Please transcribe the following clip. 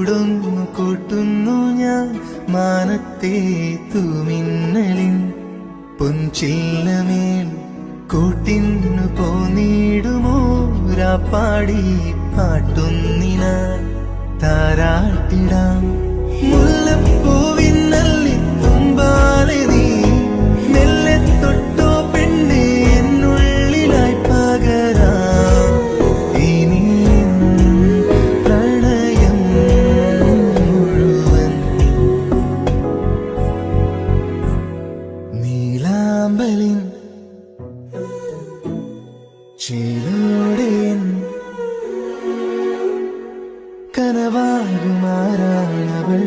കൂടൊന്നു കൂട്ടുന്നു ഞാൻ മാനത്തെ തൂമിന്നലിൻ പൊൻചില്ലമേൽ കൂട്ടിന്നു പോന്നിടുമോ രാപ്പാടി പാട്ടൊന്നിനായി താരാട്ടിടാം മുല്ലപ്പൂവിന്നല്ലി തുമ്പാലെ നീ മെല്ലെ തൊട്ടോ പെണ്ണെ എന്നുള്ളിലായി പകരാം ഇനി പ്രണയം മുഴുവൻ നീലാമ്പലിൻ ചേലോടെ കനവാകുമാരാണവൾ